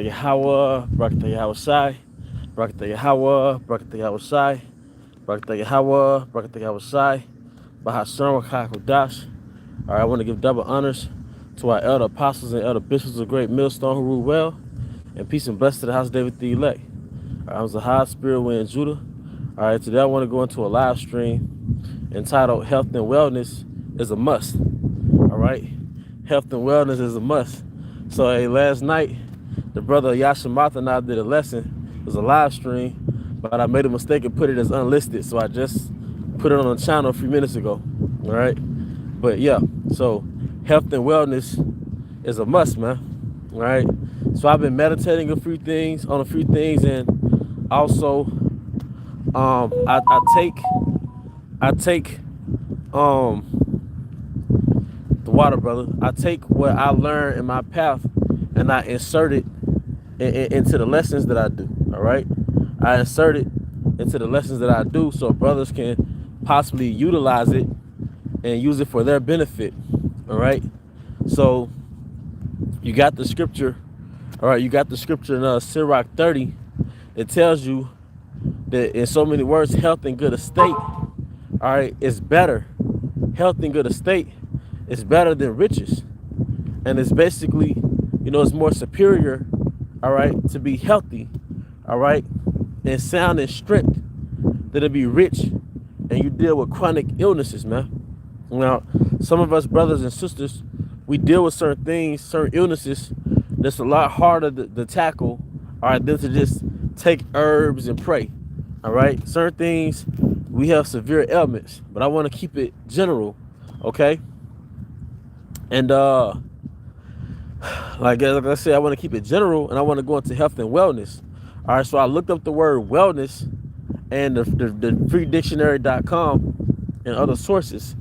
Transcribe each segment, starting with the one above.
Yahweh, Barakatah Yahweh Shai, Barakatah Yahweh, Barakatah Yahweh Shai, Barakatah Yahweh, Barakatah Yahweh Shai, Bahashem Rakah Kodash. All right, I want to give double honors to our elder apostles and elder bishops of Great Millstone who rule well, and peace and blessings to the house of David the elect. All right, I was a high spirit way in Judah. All right, today I want to go into a live stream entitled Health and Wellness is a Must. All right, health and wellness is a must. So, hey, last night, the brother Yashamatha and I did a lesson. It was a live stream, but I made a mistake and put it as unlisted. So I just put it on the channel a few minutes ago. All right. But yeah, so health and wellness is a must, man. All right. So I've been meditating a few things, and also I take the water, brother. I take what I learned in my path and I insert it into the lessons that I do. All right, I insert it into the lessons that I do, so brothers can possibly utilize it and use it for their benefit. All right, so you got the scripture. All right, you got the scripture in Sirach 30. It tells you that in so many words, health and good estate. All right, is better. Health and good estate is better than riches, and it's basically, it's more superior, all right, to be healthy, all right, and sound and strength than to be rich and you deal with chronic illnesses, man. Now, some of us brothers and sisters, we deal with certain things, certain illnesses that's a lot harder to tackle, all right, than to just take herbs and pray, all right. Certain things, we have severe ailments, but I want to keep it general, okay? And like I said, I want to keep it general, and I want to go into health and wellness. All right, so I looked up the word wellness and the freedictionary.com and other sources,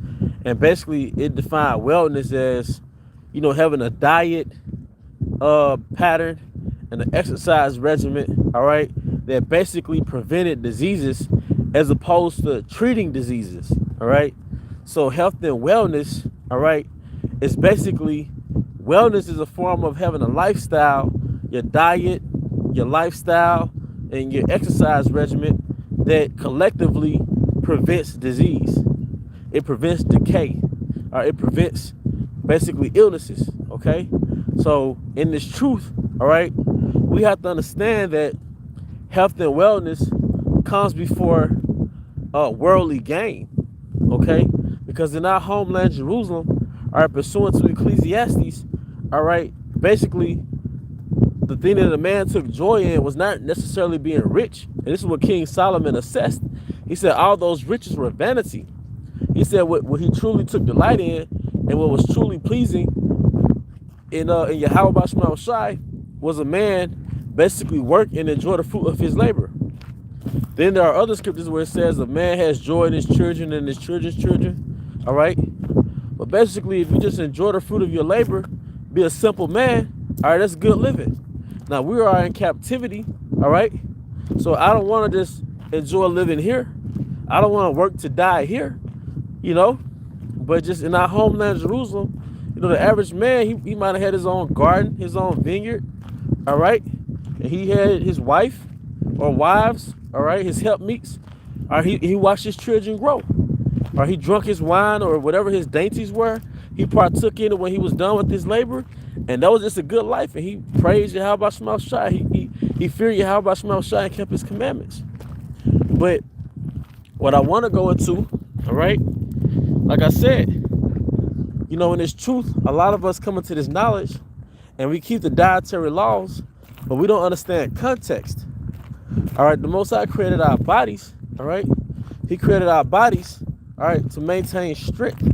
and basically it defined wellness as, having a diet pattern and an exercise regimen, all right, that basically prevented diseases as opposed to treating diseases, all right. So health and wellness, all right, is basically, wellness is a form of having a lifestyle, your diet, your lifestyle, and your exercise regimen that collectively prevents disease. It prevents decay. It prevents basically illnesses, okay? So in this truth, all right, we have to understand that health and wellness comes before worldly gain, okay? Because in our homeland, Jerusalem, all right, pursuant to Ecclesiastes, all right, basically, the thing that a man took joy in was not necessarily being rich. And this is what King Solomon assessed. He said all those riches were vanity. He said what he truly took delight in and what was truly pleasing in Yahweh Bashma Shai was a man basically work and enjoy the fruit of his labor. Then there are other scriptures where it says a man has joy in his children and his children's children. All right. But basically, if you just enjoy the fruit of your labor, be a simple man, all right, that's good living. Now, we are in captivity, all right? So I don't want to just enjoy living here. I don't want to work to die here, But just in our homeland, Jerusalem, the average man, he might have had his own garden, his own vineyard, all right? And he had his wife or wives, all right, his helpmeets, or he watched his children grow. Or he drunk his wine or whatever his dainties were. He partook in it when he was done with his labor. And that was just a good life. And he praised Yahweh Shema Shai. He feared Yahweh Shema Shai and kept his commandments. But what I want to go into, all right, like I said, in this truth, a lot of us come into this knowledge and we keep the dietary laws, but we don't understand context. All right, the Most High created our bodies, all right? He created our bodies, all right, to maintain strength.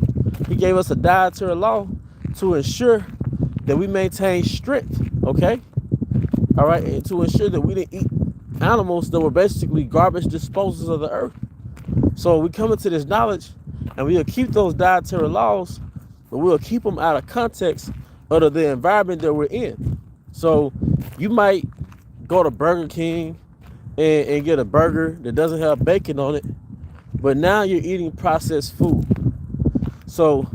He gave us a dietary law to ensure that we maintain strength, okay? All right, and to ensure that we didn't eat animals that were basically garbage disposals of the earth. So we come into this knowledge and we'll keep those dietary laws, but we'll keep them out of context of the environment that we're in. So you might go to Burger King and get a burger that doesn't have bacon on it, but now you're eating processed food. So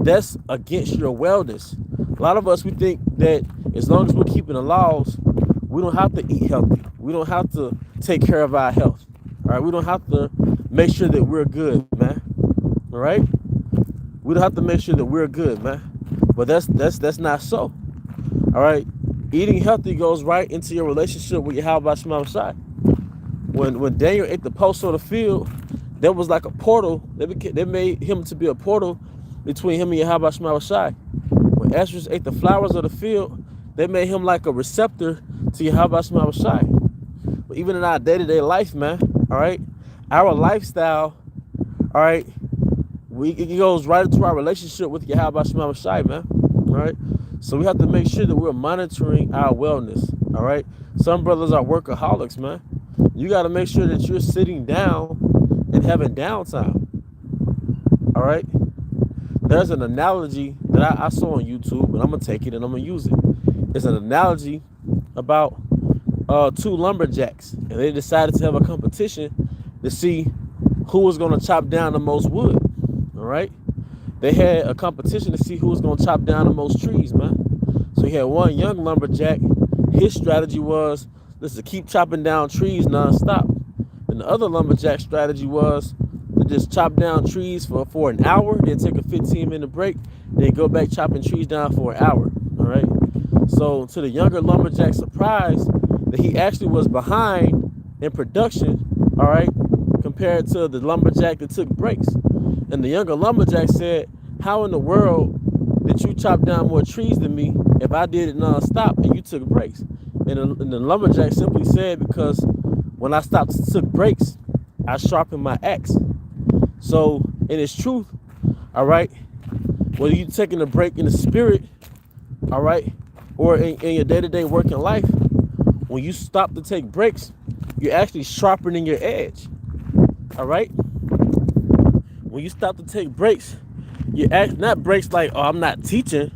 that's against your wellness. A lot of us, we think that As long as we're keeping the laws, we don't have to eat healthy. We don't have to take care of our health. All right, we don't have to make sure that we're good, man. All right, we don't have to make sure that we're good, man. But that's not so. All right, eating healthy goes right into your relationship with Yahweh Shema Shai. When Daniel ate the post on the field, there was like a portal. They made him to be a portal between him and Yahweh Shema Shai. When Esdras ate the flowers of the field, they made him like a receptor to Yahweh Shema Shai. But even in our day-to-day life, man, all right, our lifestyle, all right, it goes right into our relationship with Yahweh Shema Shai, man. All right. So we have to make sure that we're monitoring our wellness. All right. Some brothers are workaholics, man. You got to make sure that you're sitting down and having downtime. All right. There's an analogy that I saw on YouTube, and I'm going to take it and I'm going to use it. It's an analogy about two lumberjacks, and they decided to have a competition to see who was going to chop down the most wood. All right. They had a competition to see who was going to chop down the most trees, man. So you had one young lumberjack. His strategy was, let's keep chopping down trees nonstop. And the other lumberjack strategy was to just chop down trees for an hour, then take a 15-minute break, then go back chopping trees down for an hour. All right. So to the younger lumberjack's surprise, that he actually was behind in production, all right, compared to the lumberjack that took breaks. And the younger lumberjack said, how in the world did you chop down more trees than me if I did it nonstop and you took breaks? And the lumberjack simply said, because when I took breaks, I sharpened my axe. So in its truth, all right, whether you're taking a break in the spirit, all right, or in your day-to-day working life, when you stop to take breaks, you're actually sharpening your edge. All right. When you stop to take breaks, you act not breaks like, oh, I'm not teaching,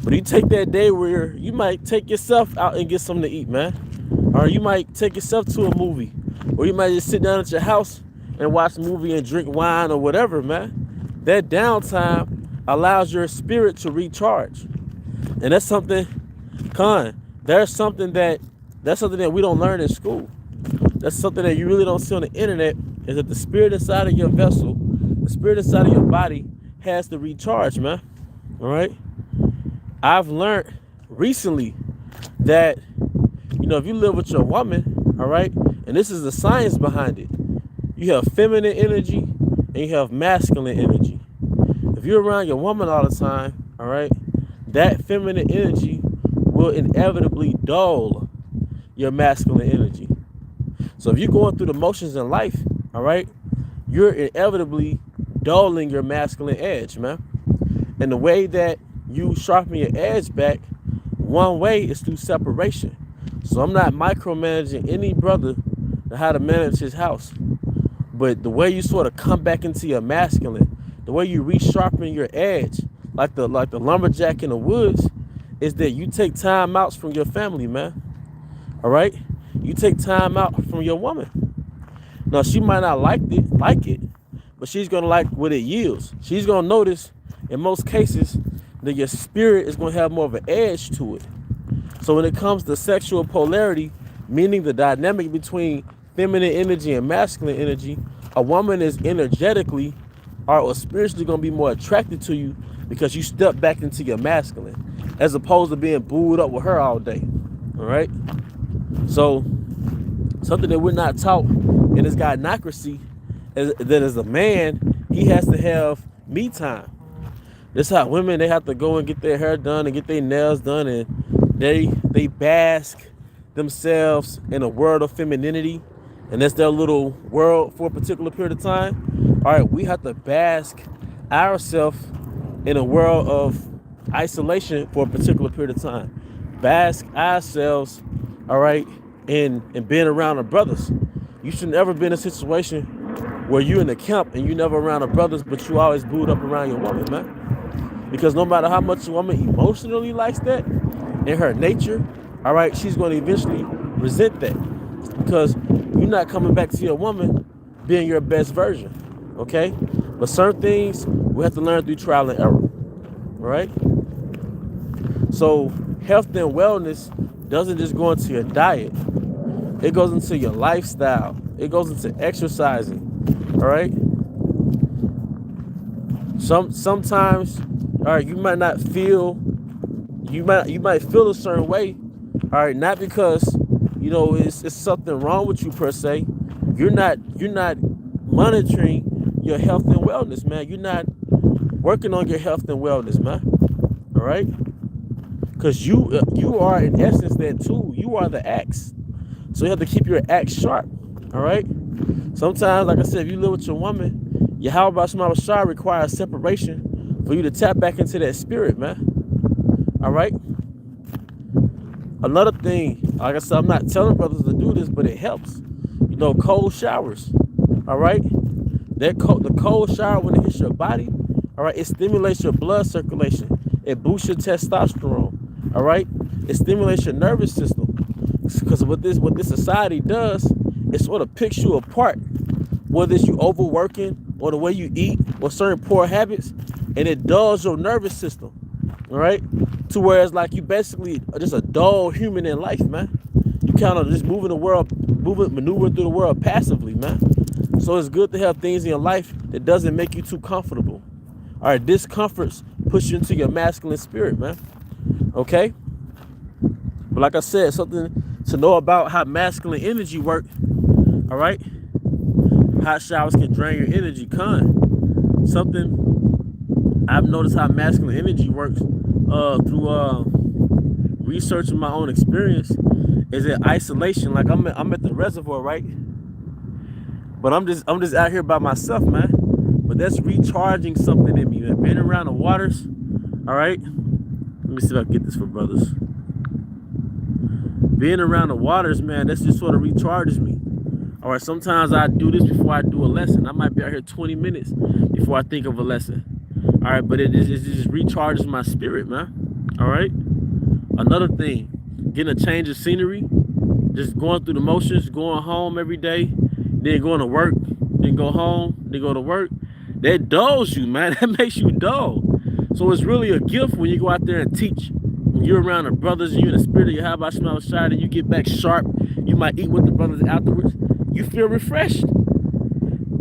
but you take that day where you might take yourself out and get something to eat, man. Or you might take yourself to a movie, or you might just sit down at your house and watch a movie and drink wine or whatever, man. That downtime allows your spirit to recharge. And that's something, that's something that we don't learn in school. That's something that you really don't see on the internet, is that the spirit inside of your vessel, the spirit inside of your body has to recharge, man. All right. I've learned recently that, if you live with your woman, all right, and this is the science behind it, you have feminine energy and you have masculine energy. If you're around your woman all the time, all right, that feminine energy will inevitably dull your masculine energy. So if you're going through the motions in life, all right, you're inevitably dulling your masculine edge, man. And the way that you sharpen your edge back, one way is through separation. So I'm not micromanaging any brother to how to manage his house. But the way you sort of come back into your masculine, the way you resharpen your edge, like the lumberjack in the woods, is that you take time outs from your family, man. All right? You take time out from your woman. Now, she might not like it, but she's going to like what it yields. She's going to notice, in most cases, that your spirit is going to have more of an edge to it. So when it comes to sexual polarity, meaning the dynamic between feminine energy and masculine energy, a woman is energetically or spiritually going to be more attracted to you because you step back into your masculine, as opposed to being booed up with her all day. All right? So something that we're not taught in this gynocracy is that as a man, he has to have me time. That's how women, they have to go and get their hair done and get their nails done, and they bask themselves in a world of femininity, and that's their little world for a particular period of time. All right, we have to bask ourselves in a world of isolation for a particular period of time. Bask ourselves, all right, in being around the brothers. You should never be in a situation where you're in the camp and you never around the brothers, but you always booed up around your woman, man. Because no matter how much a woman emotionally likes that, in her nature, all right, she's going to eventually resent that, because you're not coming back to your woman being your best version, okay? But certain things we have to learn through trial and error, all right? So health and wellness doesn't just go into your diet. It goes into your lifestyle. It goes into exercising. All right. Sometimes, all right, you might not feel, you might feel a certain way, all right, not because it's something wrong with you per se. You're not monitoring your health and wellness, man. You're not working on your health and wellness, man. All right, because you are in essence that tool. You are the axe, so you have to keep your axe sharp. All right. Sometimes, like I said, if you live with your woman, your how about Shema Shah requires separation for you to tap back into that spirit, man. All right. Another thing, like I said, I'm not telling brothers to do this, but it helps. Cold showers. All right. The cold shower, when it hits your body, all right, it stimulates your blood circulation. It boosts your testosterone. All right. It stimulates your nervous system. Because what this society does, it sort of picks you apart, whether it's you overworking or the way you eat or certain poor habits, and it dulls your nervous system. All right, to where it's like you basically are just a dull human in life, man. You kind of just maneuvering through the world passively, man. So it's good to have things in your life that doesn't make you too comfortable. All right, discomforts push you into your masculine spirit, man. Okay, but like I said, something to know about how masculine energy works. All right, hot showers can drain your energy. Something I've noticed how masculine energy works through researching my own experience is in isolation. Like I'm at the reservoir, right? But I'm just out here by myself, man. But that's recharging something in me, man. Being around the waters. All right. Let me see if I can get this for brothers. Being around the waters, man, that's just sort of recharges me. All right, sometimes I do this before I do a lesson. I might be out here 20 minutes before I think of a lesson. All right, but it just recharges my spirit, man. All right. Another thing, getting a change of scenery, just going through the motions, going home every day, then going to work, then go home, then go to work. That dulls you, man. That makes you dull. So it's really a gift when you go out there and teach. When you're around the brothers, you're in the spirit of your Habashim outside, and you get back sharp. You might eat with the brothers afterwards. You feel refreshed.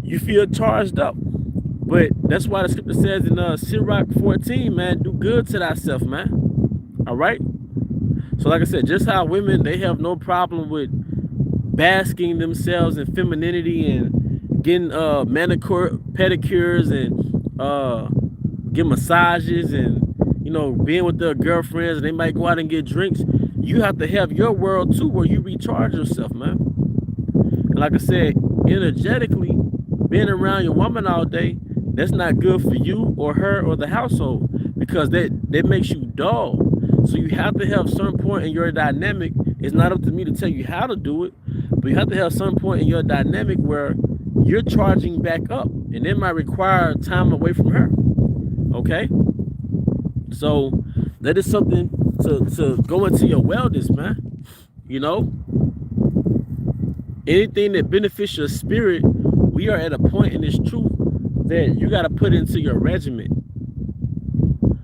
You feel charged up. But that's why the scripture says in Sirach 14, man, do good to thyself, man. All right? So like I said, just how women, they have no problem with basking themselves in femininity and getting pedicures and get massages and, being with their girlfriends, and they might go out and get drinks. You have to have your world too, where you recharge yourself, man. And like I said, energetically, being around your woman all day, that's not good for you or her or the household, because that makes you dull. So you have to have some point in your dynamic. It's not up to me to tell you how to do it, but you have to have some point in your dynamic where you're charging back up, and it might require time away from her. Okay? So that is something to go into your wellness, man. Anything that benefits your spirit, we are at a point in this truth that you got to put into your regimen.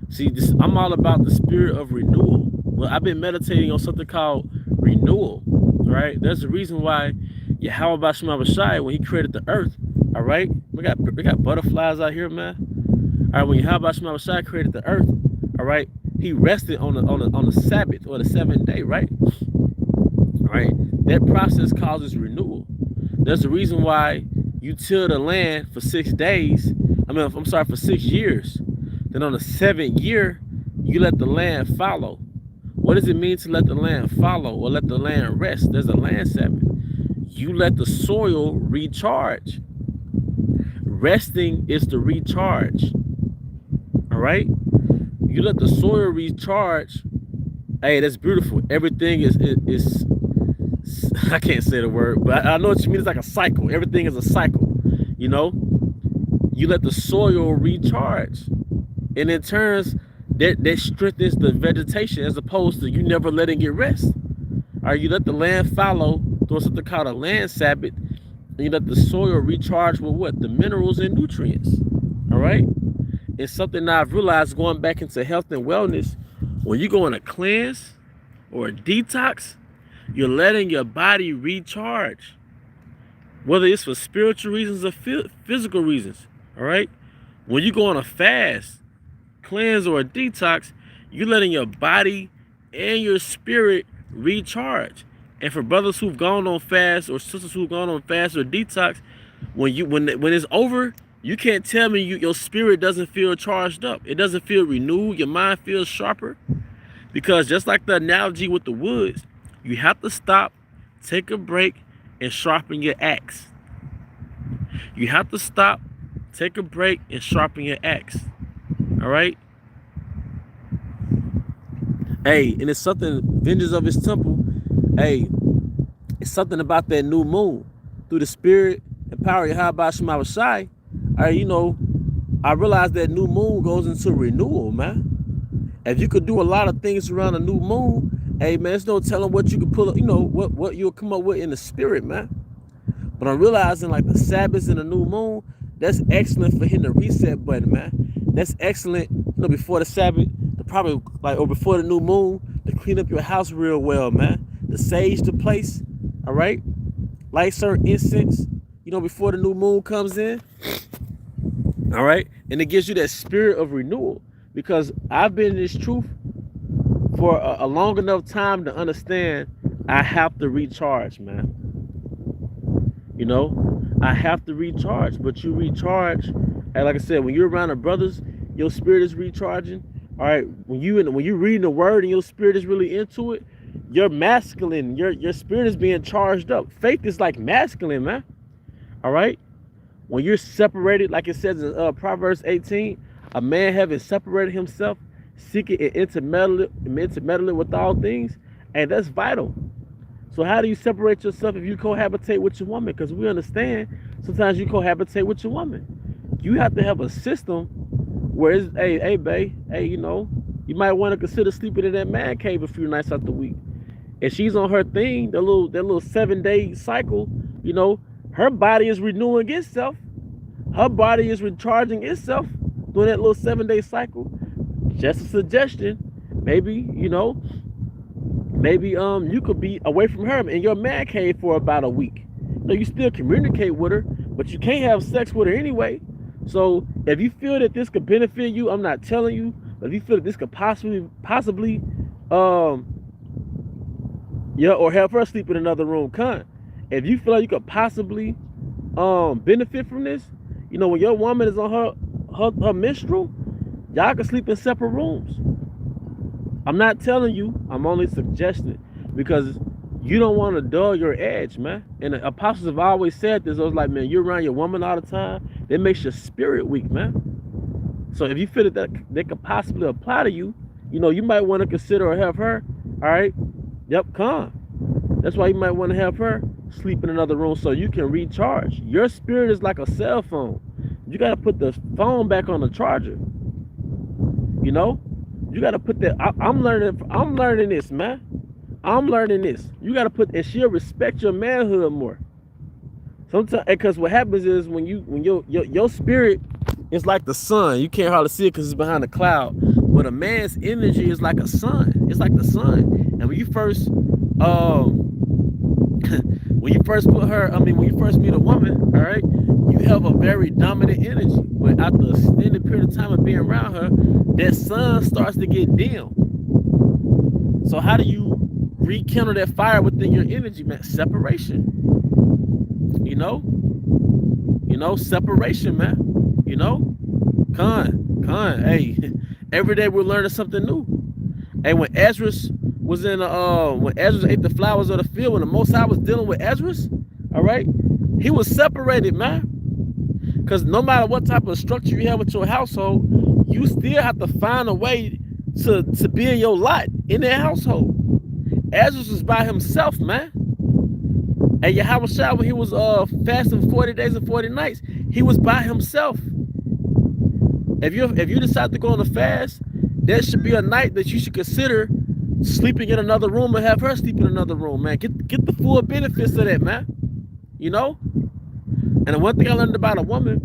See, I'm all about the spirit of renewal. Well, I've been meditating on something called renewal, right? There's a reason why Yahweh Bashim Abashai, when he created the earth, all right? We got butterflies out here, man. All right, when Yahweh Bashim Abashai created the earth, all right, he rested on the Sabbath or the 7th day, right? All right, that process causes renewal. There's a reason why you till the land for 6 days. For 6 years. Then on the 7th year, you let the land fallow. What does it mean to let the land fallow or let the land rest? There's a land Sabbath. You let the soil recharge. Resting is to recharge. All right? You let the soil recharge. Hey, that's beautiful. Everything is I can't say the word, but I know what you mean. It's like a cycle. Everything is a cycle. You let the soil recharge, and in turns that strengthens the vegetation, as opposed to you never letting it rest. All right, you let the land fallow through something called a land Sabbath, and you let the soil recharge with what? The minerals and nutrients. All right. It's something that I've realized going back into health and wellness. When you go on a cleanse or a detox, you're letting your body recharge, whether it's for spiritual reasons or physical reasons. All right. When you go on a fast, cleanse, or a detox, you're letting your body and your spirit recharge. And for brothers who've gone on fast or sisters who've gone on fast or detox, when it's over, you can't tell me your spirit doesn't feel charged up. It doesn't feel renewed. Your mind feels sharper. Because just like the analogy with the woods, you have to stop, take a break, and sharpen your axe. You have to stop, take a break, and sharpen your axe. All right? Hey, and it's something, vengeance of his temple. Hey, it's something about that new moon. Through the spirit and power of Yahweh Shema Shai, I realized that new moon goes into renewal, man. If you could do a lot of things around a new moon, hey, man, it's no telling what you could pull up, what you'll come up with in the spirit, man. But I'm realizing, like, the Sabbath and the new moon, that's excellent for hitting the reset button, man. That's excellent, before the Sabbath, or before the new moon, to clean up your house real well, man. To sage the place, all right? Light certain incense, before the new moon comes in, all right? And it gives you that spirit of renewal. Because I've been in this truth for a long enough time to understand I have to recharge, man. I have to recharge. But you recharge, and like I said, when you're around the brothers, your spirit is recharging. All right, when you're reading the word and your spirit is really into it, you're masculine. Your spirit is being charged up. Faith is like masculine, man. All right, when you're separated, like it says in Proverbs 18. A man having separated himself, seeking and intermeddling with all things, and that's vital. So how do you separate yourself if you cohabitate with your woman? Because we understand sometimes you cohabitate with your woman. You have to have a system where it's, hey, babe, hey, you might want to consider sleeping in that man cave a few nights out the week. And she's on her thing, that little 7-day cycle, her body is renewing itself. Her body is recharging itself. Doing that little 7-day cycle. Just a suggestion. Maybe, you could be away from her in your man cave for about a week. You still communicate with her, but you can't have sex with her anyway. So if you feel that this could benefit you, I'm not telling you, but if you feel that this could possibly, or have her sleep in another room, if you feel like you could possibly benefit from this, when your woman is on her menstrual, y'all can sleep in separate rooms. I'm not telling you, I'm only suggesting, because you don't want to dull your edge, man. And the apostles have always said this. I was like, man, you're around your woman all the time, that makes your spirit weak, man. So if you feel that could possibly apply to you, you might want to consider or have her, all right? Yep, that's why you might want to have her sleep in another room so you can recharge. Your spirit is like a cell phone. You got to put the phone back on the charger. You got to put that. I'm learning this, man. I'm learning this. You got to put, and she'll respect your manhood more. Sometimes, because what happens is when your spirit is like the sun. You can't hardly see it because it's behind a cloud. But a man's energy is like a sun. It's like the sun. And when you first when you first meet a woman, all right, you have a very dominant energy. But after an extended period of time of being around her, that sun starts to get dim. So how do you rekindle that fire within your energy, man? Separation. Separation, man. Hey, every day we're learning something new. And when Ezra was when Ezra ate the flowers of the field, when the Most High was dealing with Ezra, all right, he was separated, man. Because no matter what type of structure you have with your household, you still have to find a way to be in your lot in that household. Ezra was by himself, man. And Yahweh Shai, when he was fasting 40 days and 40 nights, he was by himself. If you decide to go on a fast, there should be a night that you should consider sleeping in another room and have her sleep in another room, man. Get the full benefits of that, man. And the one thing I learned about a woman,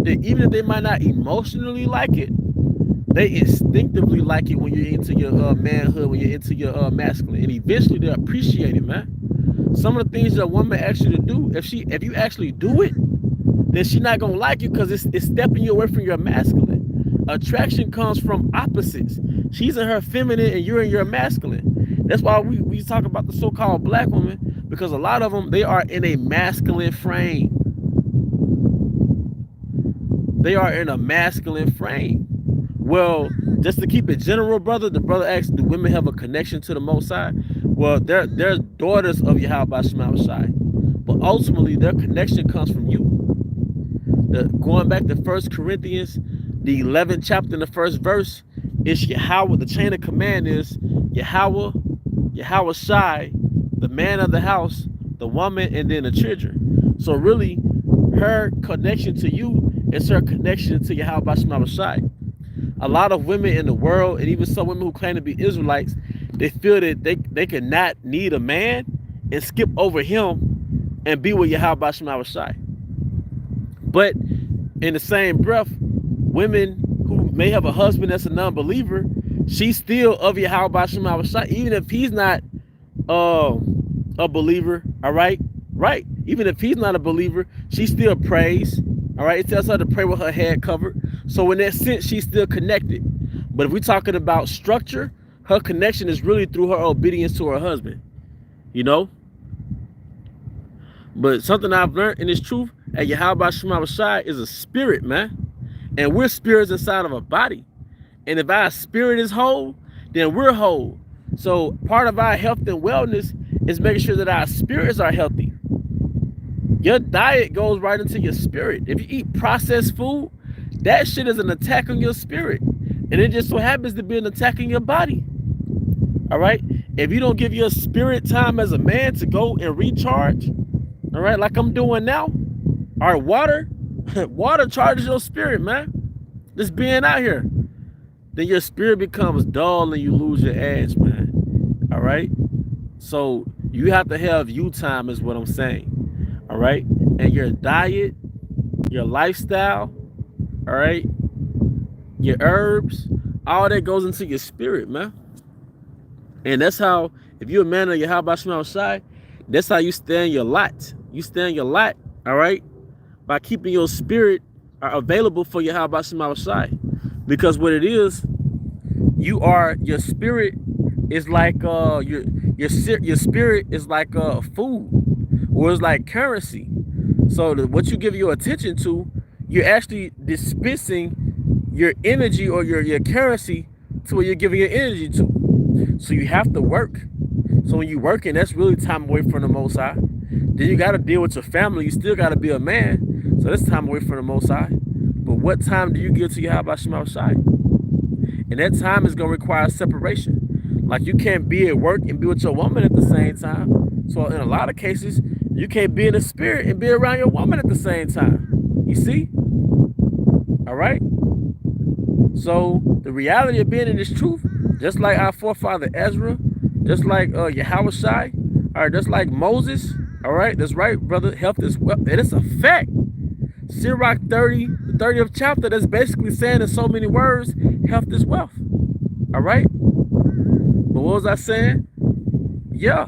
that even if they might not emotionally like it, they instinctively like it when you're into your manhood, when you're into your masculine, and eventually they appreciate it, man. Some of the things that a woman asks you to do, if you actually do it, then she's not gonna like you because it's stepping you away from your masculine. Attraction comes from opposites. She's in her feminine and you're in your masculine. That's why we talk about the so-called black woman, because a lot of them, they are in a masculine frame. They are in a masculine frame. Well, just to keep it general, brother, the brother asked, do women have a connection to the Most High? Well, they're daughters of Yahweh Shema Shai, but ultimately their connection comes from you. Going back to 1 Corinthians, the 11th chapter and the first verse, is Yahweh. The chain of command is Yahweh Shai, the man of the house, the woman, and then the children. So really, her connection to you is her connection to Yahweh Shema Shai. A lot of women in the world, and even some women who claim to be Israelites, they feel that they cannot need a man and skip over him and be with Yahweh Shema Shai. But in the same breath, women who may have a husband that's a non-believer, she's still of Yahweh Shema Shai, even if he's not a believer. All right, right. Even if he's not a believer, she still prays. All right, it tells her to pray with her head covered. So in that sense, she's still connected. But if we're talking about structure, her connection is really through her obedience to her husband. You know. But something I've learned in this truth, at Yahweh Shema Shai, is a spirit, man. And we're spirits inside of a body. And if our spirit is whole, then we're whole. So part of our health and wellness is making sure that our spirits are healthy. Your diet goes right into your spirit. If you eat processed food, that shit is an attack on your spirit. And it just so happens to be an attack on your body. All right? If you don't give your spirit time as a man to go and recharge, all right, like I'm doing now, our water charges your spirit, man. Just being out here. Then your spirit becomes dull and you lose your edge, man. All right? So you have to have you time is what I'm saying. All right? And your diet, your lifestyle, all right, your herbs, all that goes into your spirit, man. And that's how, if you're a man of Yahweh Shema Shai, that's how you stay in your lot. You stay in your lot, all right, by keeping your spirit available for Yahweh Shema Shai. Because what it is, your spirit is like your spirit is like food, or it's like currency. So what you give your attention to, you're actually dispensing your energy or your currency to what you're giving your energy to. So you have to work. So when you're working, that's really time away from the Most High. Then you got to deal with your family. You still got to be a man. So that's time away from the Most High. But what time do you give to Yahweh Shema Shai? And that time is going to require separation. Like you can't be at work and be with your woman at the same time. So in a lot of cases, you can't be in the spirit and be around your woman at the same time. You see? All right? So the reality of being in this truth, just like our forefather Ezra, just like Yahweh Shai, all right, just like Moses, all right, that's right, brother, health is wealth. And it's a fact. Sirach 30, the 30th chapter, that's basically saying in so many words, health is wealth. All right? But what was I saying? Yeah.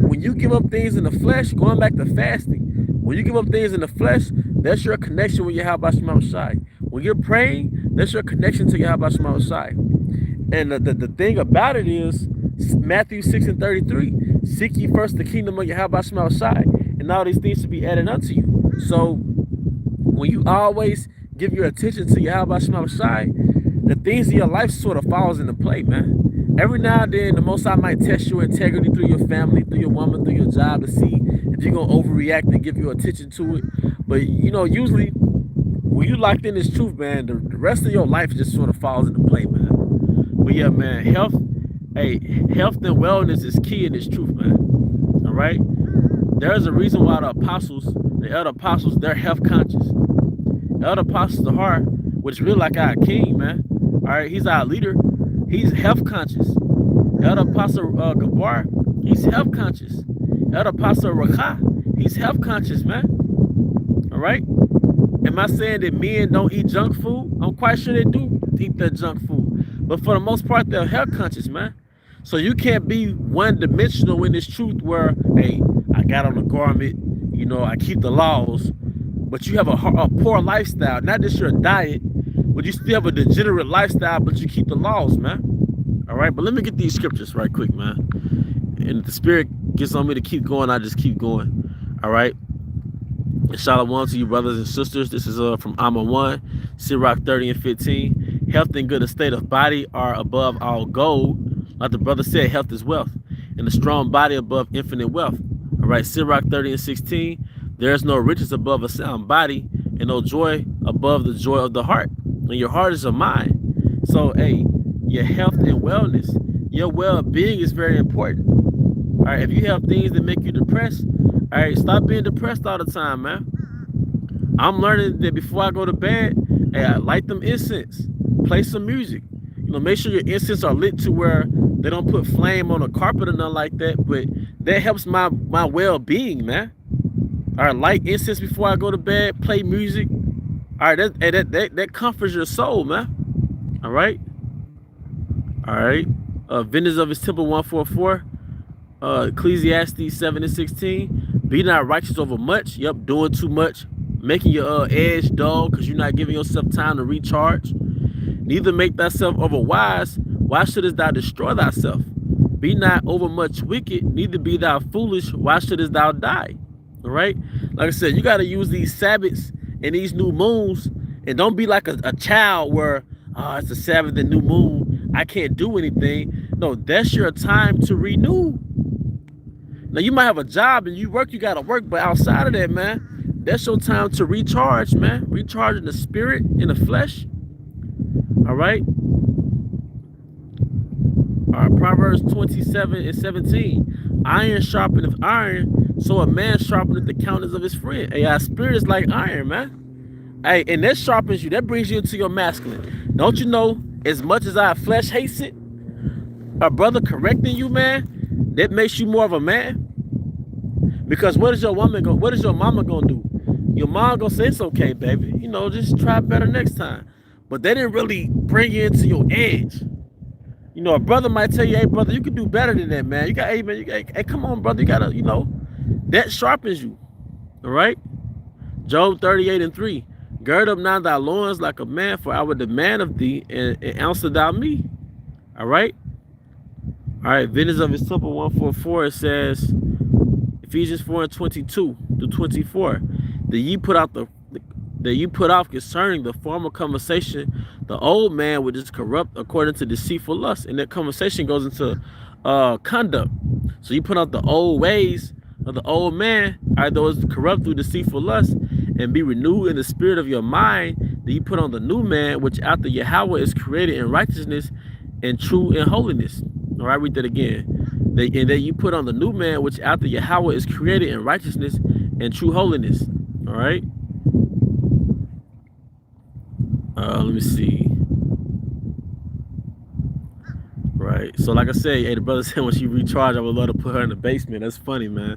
When you give up things in the flesh, going back to fasting, when you give up things in the flesh, that's your connection with Yahweh Shema Shai. When you're praying, that's your connection to Yahweh Shema Shai. And the thing about it is, Matthew 6:33, seek ye first the kingdom of Yahweh Shema Shai, and all these things should be added unto you. So when you always give your attention to Yahweh Shema Shai, the things in your life sort of falls into play, man. Every now and then, the Most High might test your integrity through your family, through your woman, through your job, to see if you're going to overreact and give your attention to it. But, you know, usually, when you locked in this truth, man, the rest of your life just sort of falls into play, man. But, yeah, man, health and wellness is key in this truth, man. All right? There's a reason why the elder apostles, they're health conscious. The elder apostles of heart, which is really like our king, man. All right? He's our leader. He's health conscious. Elder Apostle Gabar, he's health conscious. Elder Apostle Rakha, he's health conscious, man. All right? Am I saying that men don't eat junk food? I'm quite sure they do eat that junk food. But for the most part, they're health conscious, man. So you can't be one-dimensional in this truth where, hey, I got on a garment, you know, I keep the laws, but you have a poor lifestyle. Not just your diet, but you still have a degenerate lifestyle, but you keep the laws, man. All right, but let me get these scriptures right quick, man. And if the spirit gets on me to keep going, I just keep going. All right. Shalom to you, brothers and sisters. This is from Amma 1, Sirach 30 and 15. Health and good estate of body are above all gold. Like the brother said, health is wealth. And a strong body above infinite wealth. All right, Sirach 30 and 16. There is no riches above a sound body, and no joy above the joy of the heart. And your heart is a mind. So, hey, your health and wellness, your well-being is very important. All right, if you have things that make you depressed, all right, stop being depressed all the time, man. I'm learning that before I go to bed, hey, I light them incense, play some music. You know, make sure your incense are lit to where they don't put flame on a carpet or nothing like that. But that helps my well-being, man. All right, light incense before I go to bed, play music. All right, that comforts your soul, man. All right. All right. Vendors of his temple 144. Ecclesiastes 7 and 16. Be not righteous over much. Yep, doing too much. Making your edge dull because you're not giving yourself time to recharge. Neither make thyself over wise. Why shouldest thou destroy thyself? Be not over much wicked. Neither be thou foolish. Why shouldest thou die? All right. Like I said, you got to use these Sabbaths and these new moons. And don't be like a child where, oh, it's a Sabbath and new moon, I can't do anything. No, that's your time to renew. Now, you might have a job and you got to work, but outside of that, man, that's your time to recharge, man. Recharge in the spirit, in the flesh. All right. All right, Proverbs 27 and 17. Iron sharpeneth iron, so a man sharpeneth the countenance of his friend. Hey, our spirit is like iron, man. Hey, and that sharpens you. That brings you into your masculine. Don't you know, as much as our flesh hates it, our brother correcting you, man, that makes you more of a man. Because what is your mama gonna do? Your mom gonna say, it's okay, baby. You know, just try better next time. But they didn't really bring you into your edge. You know, a brother might tell you, hey, brother, you can do better than that, man. Hey, come on, brother. You gotta, you know, that sharpens you. All right? Job 38 and 3. Gird up now thy loins like a man, for I will demand of thee, and answer thou me. All right? All right, Vendors of his temple 144, it says, Ephesians 4 and 22 to 24, that ye put off concerning the former conversation, the old man which is corrupt according to deceitful lust. And that conversation goes into conduct. So you put out the old ways of the old man, are those corrupt through deceitful lust, and be renewed in the spirit of your mind, that you put on the new man, which after Yahweh is created in righteousness and true in holiness. All right, read that again. And that you put on the new man, which after Yahweh is created in righteousness and true holiness. All right. Let me see. Right. So like I said, hey, the brother said when she recharged, I would love to put her in the basement. That's funny, man.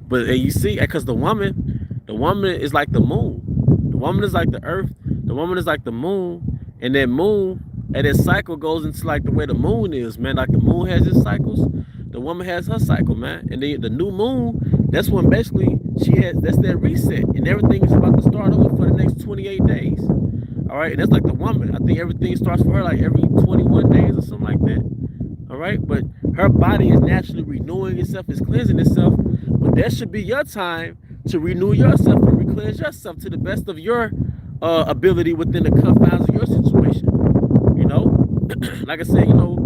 But hey, you see, because the woman is like the moon. The woman is like the earth. The woman is like the moon. And that moon, and that cycle goes into like the way the moon is, man. Like the moon has its cycles, the woman has her cycle, man. And then the new moon, that's when basically that's that reset, and everything is about to start over for the next 28 days. All right, and that's like the woman. I think everything starts for her like every 21 days or something like that. All right, but her body is naturally renewing itself, is cleansing itself. But that should be your time to renew yourself and re-cleanse yourself to the best of your ability within the confines of your situation. You know, like I said, you know,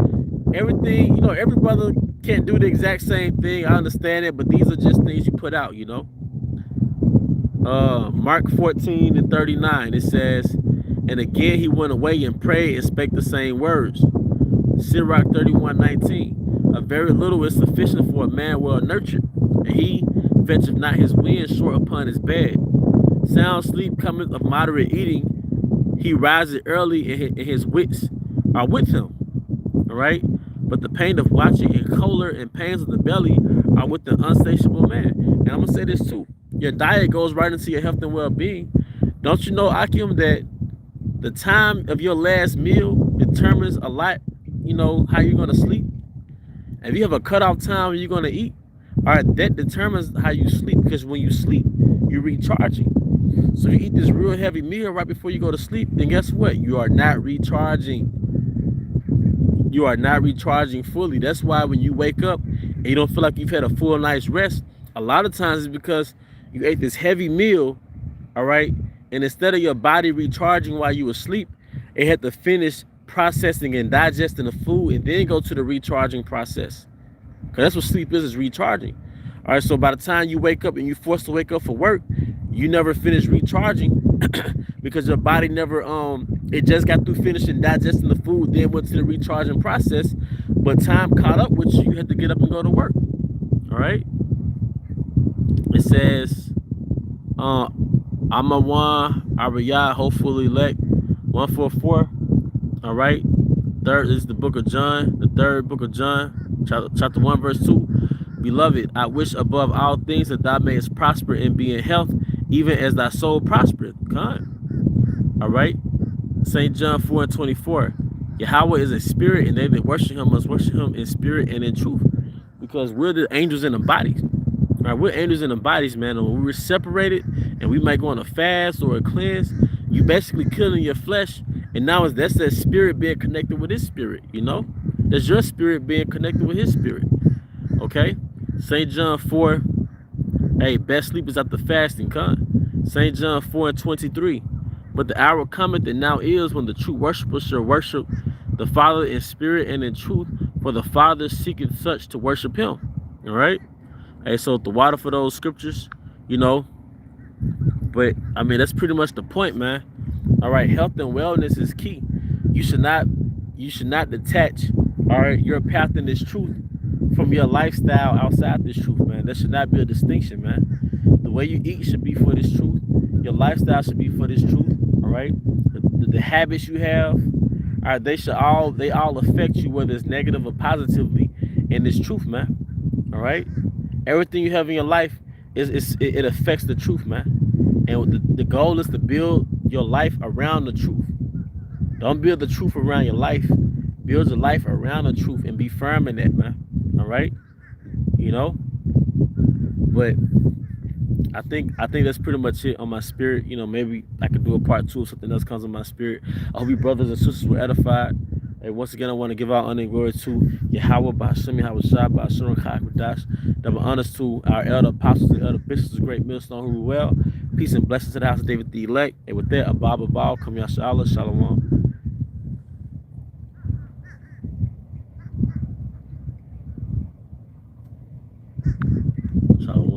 everything, you know, every brother can't do the exact same thing. I understand it, but these are just things you put out, you know. Mark 14 and 39, it says, and again he went away and prayed and spake the same words. Sirach 31:19, a very little is sufficient for a man well nurtured, and he fetcheth not his wind short upon his bed. Sound sleep cometh of moderate eating. He rises early, and his wits are with him. All right. But the pain of watching and choler and pains of the belly are with the unsatiable man. And I'm gonna say this too: your diet goes right into your health and well-being. Don't you know, Akim, that the time of your last meal determines a lot, how you're gonna sleep? If you have a cutoff time when you're gonna eat, all right, that determines how you sleep, because when you sleep, you're recharging. So if you eat this real heavy meal right before you go to sleep, then guess what? You are not recharging. You are not recharging fully. That's why when you wake up and you don't feel like you've had a full night's rest, a lot of times it's because you ate this heavy meal, all right, and instead of your body recharging while you were asleep, it had to finish processing and digesting the food and then go to the recharging process. Because that's what sleep is recharging. All right, so by the time you wake up and you're forced to wake up for work, you never finish recharging because your body never, it just got through finishing digesting the food, then went to the recharging process, but time caught up with you, you had to get up and go to work. All right. It says, I'm a one, Ariyah, hopefully elect, 144. All right. Third is the book of John, the third book of John, chapter 1, verse 2. Beloved, I wish above all things that thou mayest prosper and be in health, even as thy soul prospereth. All right. St. John 4:24. Yahweh is a spirit, and they that worship him must worship him in spirit and in truth. Because we're the angels in the bodies. All right, we're angels in the bodies, man. And when we're separated and we might go on a fast or a cleanse, you basically killing your flesh. And now that's that spirit being connected with his spirit, That's your spirit being connected with his spirit. Okay? St. John 4, hey, best sleep is after fasting, St. John 4:23. But the hour cometh and now is when the true worshipers shall worship the Father in spirit and in truth, for the Father seeketh such to worship him. All right? Hey, so the water for those scriptures, But I mean, that's pretty much the point, man. All right, health and wellness is key. You should not detach, all right, your path in this truth from your lifestyle outside this truth, man. There should not be a distinction, man. The way you eat should be for this truth. Your lifestyle should be for this truth. All right. The habits you have, all right, they all affect you, whether it's negative or positively, in this truth, man. All right. Everything you have in your life it affects the truth, man. And the goal is to build your life around the truth. Don't build the truth around your life. Build your life around the truth and be firm in that, man. All right. But I think that's pretty much it on my spirit. Maybe I could do a part 2 if something else comes on my spirit. I hope you brothers and sisters were edified. And once again, I want to give our honor and glory to Yahweh, Ba'ashem, Yahweh Shah, Ba'ashem, Chakadash. Double honors to our elder apostles and elder bishops of Great Millstone who rule well. Peace and blessings to the house of David the elect. And with that, Abba Baal, Kam Yashala, Shalom. Shalom.